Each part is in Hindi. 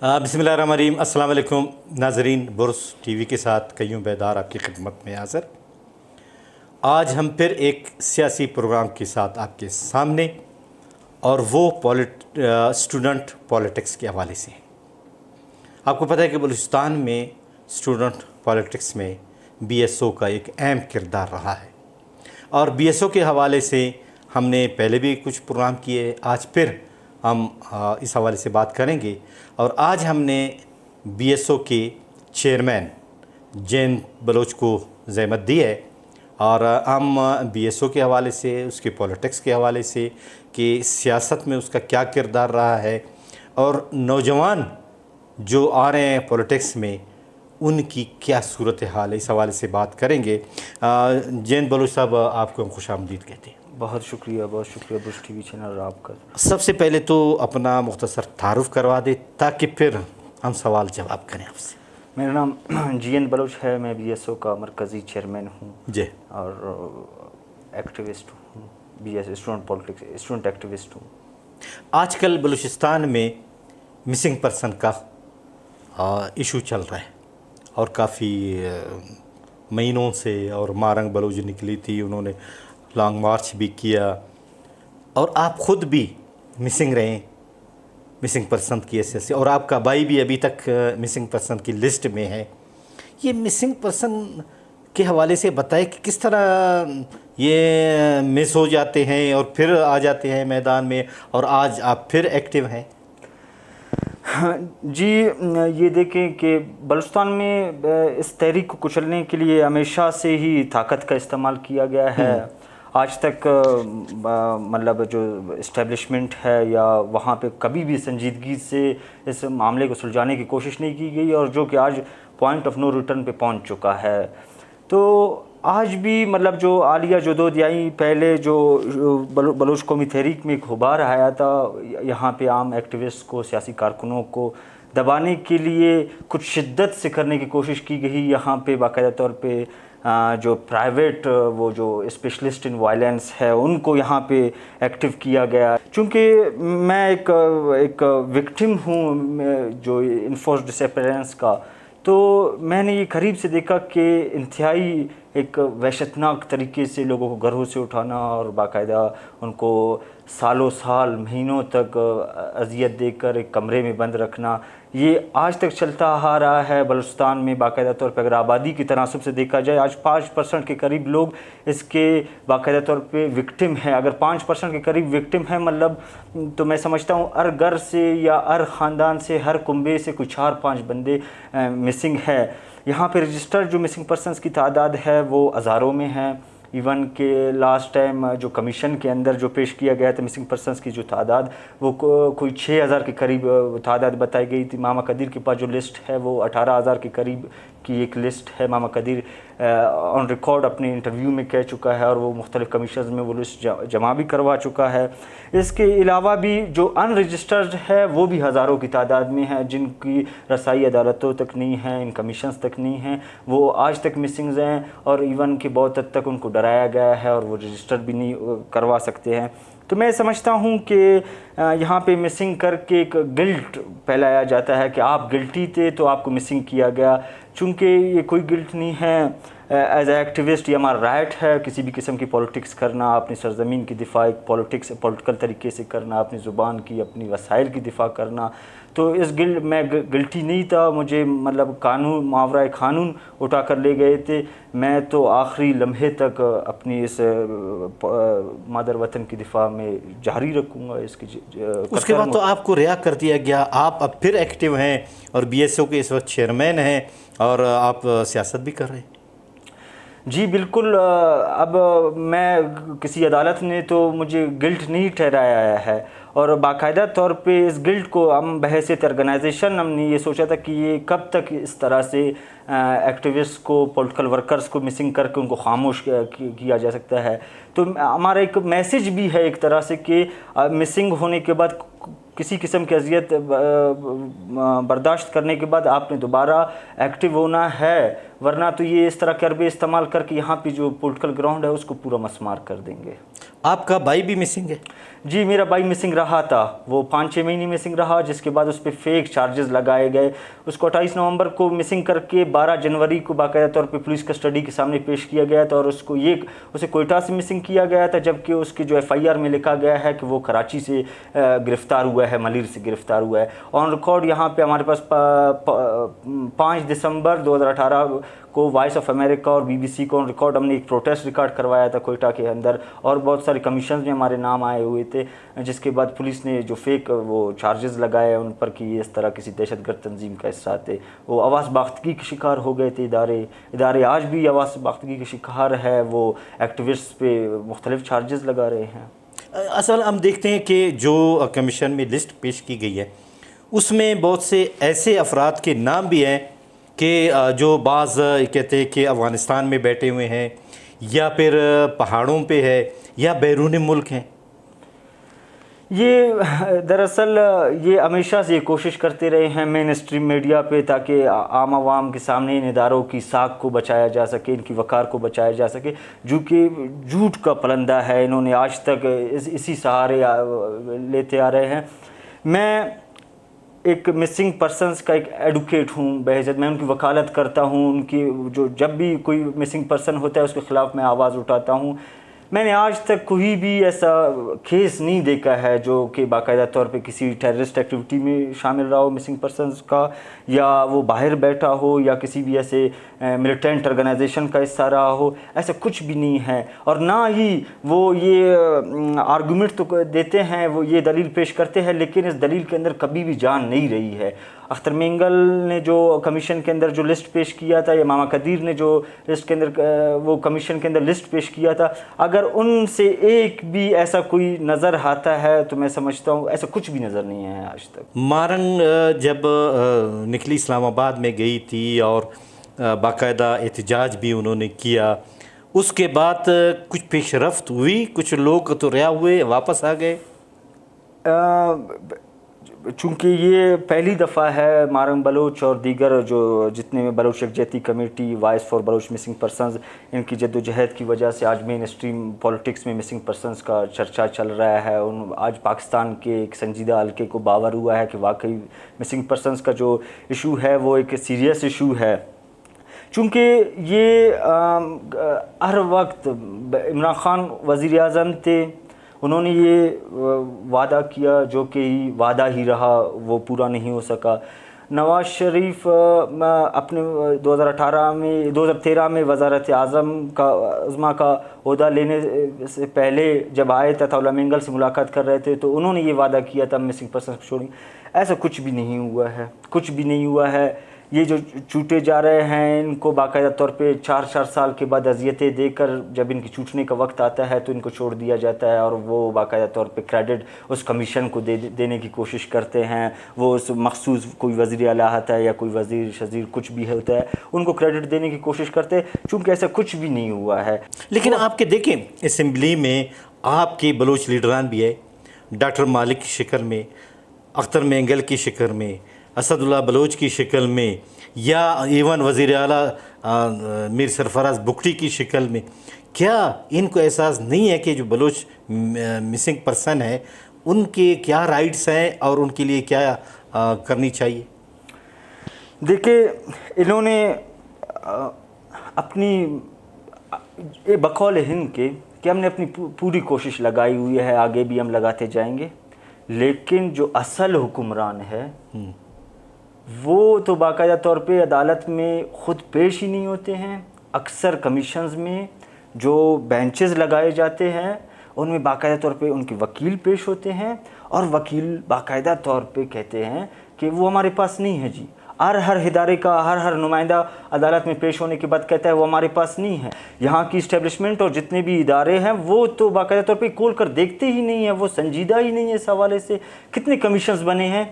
बिस्मिल्लाहिर्रहमानिर्रहीम। अस्सलाम वालेकुम नाज़रीन, बुर्स टीवी के साथ कयूम बेदार आपकी खिदमत में हाज़िर। आज हम फिर एक सियासी प्रोग्राम के साथ आपके सामने, और वो स्टूडेंट पॉलिटिक्स के हवाले से। आपको पता है कि बलूचिस्तान में स्टूडेंट पॉलिटिक्स में BSO का एक अहम किरदार रहा है, और BSO के हवाले से हमने पहले भी कुछ प्रोग्राम किए। आज फिर हम इस हवाले से बात करेंगे, और आज हमने BSO के चेयरमैन जैन बलोच को ज़हमत दी है, और हम BSO के हवाले से, उसके पॉलिटिक्स के हवाले से कि सियासत में उसका क्या किरदार रहा है, और नौजवान जो आ रहे हैं पॉलिटिक्स में उनकी क्या सूरत हाल है, इस हवाले से बात करेंगे। जैन बलोच साहब, आपको हम खुशामदीद कहते हैं। बहुत शुक्रिया बुर्स टीवी चैनल आपका। सबसे पहले तो अपना मुख्तसर तारुफ करवा दे ताकि फिर हम सवाल जवाब करें आपसे। मेरा नाम GN बलोच है, मैं BSO का मरकज़ी चेयरमैन हूँ जी, और एक्टिविस्ट हूँ, BS student politics student activist हूँ। आजकल बलूचिस्तान में मिसिंग पर्सन का इशू चल रहा है, और काफ़ी महीनों से, और मारंग बलूच निकली थी, उन्होंने लॉन्ग मार्च भी किया, और आप ख़ुद भी मिसिंग रहे मिसिंग पर्सन की हैसियत से, और आपका भाई भी अभी तक मिसिंग पर्सन की लिस्ट में है। ये मिसिंग पर्सन के हवाले से बताएं कि किस तरह ये मिस हो जाते हैं और फिर आ जाते हैं मैदान में, और आज आप फिर एक्टिव हैं। जी, ये देखें कि बलूचिस्तान में इस तहरीक को कुचलने के लिए हमेशा से ही ताकत का इस्तेमाल किया गया है। आज तक मतलब जो इस्टेब्लिशमेंट है या वहाँ पे कभी भी संजीदगी से इस मामले को सुलझाने की कोशिश नहीं की गई, और जो कि आज पॉइंट ऑफ नो रिटर्न पे पहुँच चुका है। तो आज भी मतलब जो आलिया जो 2 दिहाई पहले जो बलूच कौमी तहरीक में एक गुबार आया था, यहाँ पे आम एक्टिविस्ट को, सियासी कारकुनों को दबाने के लिए कुछ शिद्दत से करने की कोशिश की गई। यहाँ पे बाकायदा तौर पे जो प्राइवेट वो जो स्पेशलिस्ट इन वायलेंस है उनको यहाँ पे एक्टिव किया गया। चूँकि मैं एक विक्टिम हूँ जो इन्फोर्स्ड डिसअपीयरेंस का, तो मैंने ये करीब से देखा कि इंतहाई एक वहशतनाक तरीके से लोगों को घरों से उठाना और बाकायदा उनको सालों साल महीनों तक अजियत देकर एक कमरे में बंद रखना, ये आज तक चलता आ रहा है बलूचिस्तान में। बाकायदा तौर पर अगर आबादी की तनासब से देखा जाए, आज 5% के करीब लोग इसके बाकायदा तौर पे विक्टिम हैं। अगर 5% के करीब विक्टिम हैं मतलब, तो मैं समझता हूँ हर घर से या हर ख़ानदान से, हर कुंबे से कुछ 4-5 बंदे मिसिंग है। यहाँ पे रजिस्टर्ड जो मिसिंग पर्सनस की तादाद है वो हज़ारों में है। इवन के लास्ट टाइम जो कमीशन के अंदर जो पेश किया गया था मिसिंग पर्सनस की जो तादाद, वो कोई 6000 के करीब तादाद बताई गई थी। मामा कदीर के पास जो लिस्ट है वो 18000 के करीब की एक लिस्ट है। मामा कदीर ऑन रिकॉर्ड अपने इंटरव्यू में कह चुका है, और वो मुख्तलिफ कमीशन में वो लिस्ट जमा भी करवा चुका है। इसके अलावा भी जो अनरजिस्टर्ड है वो भी हज़ारों की तादाद में है, जिनकी रसाई अदालतों तक नहीं है, इन कमीशंस तक नहीं है, वो आज तक मिसिंग्स हैं, और इवन कि बहुत हद तक उनको डराया गया है और वो रजिस्टर भी नहीं करवा सकते हैं। तो मैं समझता हूँ कि यहाँ पे मिसिंग करके एक गिल्ट फैलाया जाता है कि आप गिल्टी थे तो आपको मिसिंग किया गया। चूँकि ये कोई गिल्ट नहीं है। एज ए एक्टिविस्ट ये हमारा राइट है किसी भी किस्म की पॉलिटिक्स करना, अपनी सरजमीन की दिफा पॉलिटिकल तरीके से करना, अपनी ज़ुबान की, अपनी वसाइल की दिफा करना। तो इस मैं गिल्टी नहीं था। मुझे मतलब कानून, मावरा कानून उठा कर ले गए थे। मैं तो आखिरी लम्हे तक अपनी इस मादर वतन की दिफा में जारी रखूँगा। उसके बाद तो आपको रिहा कर दिया गया, आप अब फिर एक्टिव हैं और BSO के इस वक्त चेयरमैन हैं, और आप सियासत भी कर रहे हैं। जी बिल्कुल। अब मैं किसी अदालत ने तो मुझे गिल्ट नहीं ठहराया है, और बाकायदा तौर पे इस गिल्ट को हम बहैसियत ऑर्गेनाइजेशन हमने ये सोचा था कि ये कब तक इस तरह से एक्टिविस्ट को, पॉलिटिकल वर्कर्स को मिसिंग करके उनको खामोश किया जा सकता है। तो हमारा एक मैसेज भी है एक तरह से कि मिसिंग होने के बाद किसी किस्म की अजियत बर्दाश्त करने के बाद आपने दोबारा एक्टिव होना है, वरना तो ये इस तरह के अरबे इस्तेमाल करके यहाँ पे जो पॉलिटिकल ग्राउंड है उसको पूरा मसमार कर देंगे। आपका भाई भी मिसिंग है? जी, मेरा भाई मिसिंग रहा था, वो 5-6 महीने मिसिंग रहा, जिसके बाद उस पर फेक चार्जेस लगाए गए। उसको 28 नवंबर को मिसिंग करके 12 जनवरी को बाकायदा तौर पे पुलिस कस्टडी के सामने पेश किया गया था और उसे कोयटा से मिसिंग किया गया था, जबकि उसकी जो FIR में लिखा गया है कि वो कराची से गिरफ़्तार हुआ है, मलिर से गिरफ़्तार हुआ है। ऑन रिकॉर्ड यहाँ पे हमारे पास 5 दिसंबर 2018 को वॉइस ऑफ अमेरिका और BBC को ऑन रिकॉर्ड हमने एक प्रोटेस्ट रिकॉर्ड करवाया था कोयटा के अंदर, और बहुत सारे कमीशन में हमारे नाम आए हुए थे, जिसके बाद पुलिस ने जो फेक वो चार्जेस लगाए उन पर कि इस तरह किसी दहशतगर्द तंजीम का हिस्सा थे। वो आवाज़ बाख्तगी के शिकार हो गए थे इदारे आज भी आवाज़ बाख्तगी के शिकार है, वो एक्टिविस्ट पे मुख्तलिफ चार्जेस लगा रहे हैं। असल हम देखते हैं कि जो कमीशन में लिस्ट पेश की गई है उसमें बहुत से ऐसे अफराद के नाम भी हैं कि जो बाज़ कहते हैं कि अफ़गानिस्तान में बैठे हुए हैं या फिर पहाड़ों पे है या बैरून मुल्क हैं। ये दरअसल ये हमेशा से कोशिश करते रहे हैं मेन स्ट्रीम मीडिया पे, ताकि आम आवाम के सामने इन इदारों की साख को बचाया जा सके, इनकी वक़ार को बचाया जा सके, जो कि झूठ का पलंदा है। इन्होंने आज तक इसी सहारे लेते आ रहे हैं। मैं एक मिसिंग पर्सनस का एक एडवोकेट हूँ बहैसियत, मैं उनकी वकालत करता हूँ, उनकी जो जब भी कोई मिसिंग पर्सन होता है उसके ख़िलाफ़ मैं आवाज़ उठाता हूँ। मैंने आज तक कोई भी ऐसा केस नहीं देखा है जो कि बाकायदा तौर पे किसी टेररिस्ट एक्टिविटी में शामिल रहा हो मिसिंग पर्सनस का, या वो बाहर बैठा हो, या किसी भी ऐसे मिलिटेंट ऑर्गेनाइजेशन का हिस्सा रहा हो। ऐसा कुछ भी नहीं है, और ना ही वो ये आर्गूमेंट तो देते हैं, वो ये दलील पेश करते हैं, लेकिन इस दलील के अंदर कभी भी जान नहीं रही है। अख्तर मेंगल ने जो कमीशन के अंदर जो लिस्ट पेश किया था, या मामा कदीर ने जो लिस्ट के अंदर वो कमीशन के अंदर लिस्ट पेश किया था, अगर उनसे एक भी ऐसा कोई नज़र आता है तो मैं समझता हूँ ऐसा कुछ भी नज़र नहीं है आज तक। मारंग जब निकली इस्लामाबाद में गई थी और बाकायदा एहतजाज भी उन्होंने किया, उसके बाद कुछ पेशरफ्त हुई? कुछ लोग तो रिहा हुए, वापस आ गए? चूँकि ये पहली दफ़ा है मारंग बलोच और दीगर जो जितने में Baloch Yakjehti committee, voice for Baloch missing persons, इनकी जद्दोजहद की वजह से आज मेन स्ट्रीम पॉलिटिक्स में मिसिंग पर्सनस का चर्चा चल रहा है। आज पाकिस्तान के एक संजीदा हल्के को बावर हुआ है कि वाकई मिसिंग पर्सनस का जो इशू है वो एक सीरियस इशू है। चूँकि ये हर वक्त इमरान खान वज़ीर आज़म थे, उन्होंने ये वादा किया जो कि वादा ही रहा, वो पूरा नहीं हो सका। नवाज़ शरीफ अपने 2013 में वज़ारत आज़म का उज़्मा का ओहदा लेने से पहले जब आए थे, अताउल्लाह मेंगल से मुलाकात कर रहे थे, तो उन्होंने ये वादा किया था मिसिंग पर्सन को छोड़ेंगे। ऐसा कुछ भी नहीं हुआ है, कुछ भी नहीं हुआ है। ये जो छूटे जा रहे हैं इनको बाकायदा तौर पे 4-4 साल के बाद अजियतें देकर जब इनकी छूटने का वक्त आता है तो इनको छोड़ दिया जाता है, और वो बाकायदा तौर पे क्रेडिट उस कमीशन को देने की कोशिश करते हैं। वो उस मखसूस कोई वज़ीर आला आता है या कोई वज़ीर शज़ीर कुछ भी होता है, उनको क्रेडिट देने की कोशिश करते हैं, चूँकि ऐसा कुछ भी नहीं हुआ है। लेकिन आपके देखें असम्बली में आपके बलोच लीडरान भी है, डॉक्टर मालिक की शक्ल में, अख्तर मेंगल की शक्ल में, असदुल्ला बलोच की शक्ल में, या इवन वज़ीर आला मीर सरफराज बुगटी की शक्ल में, क्या इनको एहसास नहीं है कि जो बलोच मिसिंग पर्सन है उनके क्या राइट्स हैं और उनके लिए क्या करनी चाहिए? देखिए, इन्होंने अपनी बकौल हिंद के कि हमने अपनी पूरी कोशिश लगाई हुई है, आगे भी हम लगाते जाएंगे, लेकिन जो असल हुक्मरान है वो तो बाकायदा तौर पे अदालत में ख़ुद पेश ही नहीं होते हैं। अक्सर कमीशंस में जो बेंचेस लगाए जाते हैं उनमें बाकायदा तौर पे उनके वकील पेश होते हैं, और वकील बाकायदा तौर पे कहते हैं कि वो हमारे पास नहीं है जी। हर इदारे का हर नुमाइंदा अदालत में पेश होने के बाद कहता है वो हमारे पास नहीं है। यहाँ की इस्टेब्लिशमेंट और जितने भी इदारे हैं वो तो बाकायदा तौर पे खोल कर देखते ही नहीं है, वो संजीदा ही नहीं है इस हवाले से। कितने कमीशंस बने हैं,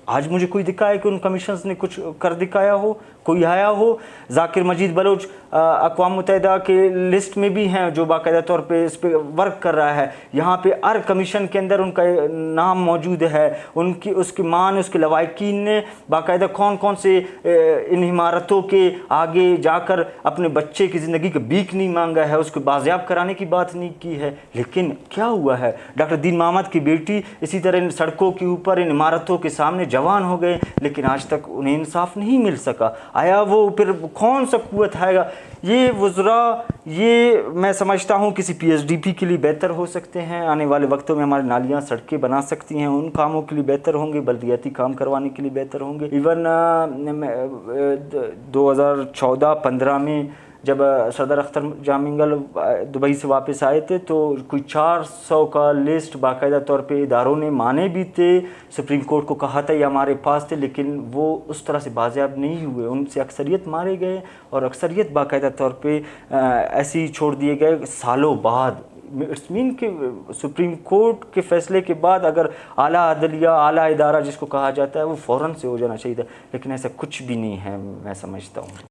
आज मुझे कोई दिखाया कि उन कमीशंस ने कुछ कर दिखाया हो? कोई आया हो। जाकिर मजीद बलोच अक़वाम मुत्तहिदा के लिस्ट में भी हैं जो बाकायदा तौर पे इस पे वर्क कर रहा है। यहाँ पे हर कमीशन के अंदर उनका नाम मौजूद है, उनकी उसकी मान उसके लवाकिन ने बाकायदा कौन कौन से इन इमारतों के आगे जाकर अपने बच्चे की ज़िंदगी का भीख नहीं मांगा है, उसको बाज़ियाब कराने की बात नहीं की है। लेकिन क्या हुआ है, डॉक्टर दीन मोहम्मद की बेटी इसी तरह इन सड़कों के ऊपर इन इमारतों के सामने जवान हो गए, लेकिन आज तक उन्हें इंसाफ नहीं मिल सका। आया वो फिर कौन सा कुव्वत आएगा। ये वज़रा, ये मैं समझता हूँ किसी PSDP के लिए बेहतर हो सकते हैं। आने वाले वक्तों में हमारी नालियाँ सड़कें बना सकती हैं, उन कामों के लिए बेहतर होंगे, बल्दियाती काम करवाने के लिए बेहतर होंगे। इवन 2014-15 में जब सदर अख्तर जामिंगल दुबई से वापस आए थे तो कोई 400 का लिस्ट बाकायदा तौर पे इदारों ने माने भी थे, सुप्रीम कोर्ट को कहा था ये हमारे पास थे, लेकिन वो उस तरह से बाज़ियाब नहीं हुए, उनसे अक्सरियत मारे गए और अक्सरियत बाकायदा तौर पे ऐसे ही छोड़ दिए गए सालों बाद। इट्स मीन कि सुप्रीम कोर्ट के फैसले के बाद अगर आला अदलिया, आला इदारा जिसको कहा जाता है, वो फ़ौरन से हो जाना चाहिए था, लेकिन ऐसा कुछ भी नहीं है मैं समझता हूँ।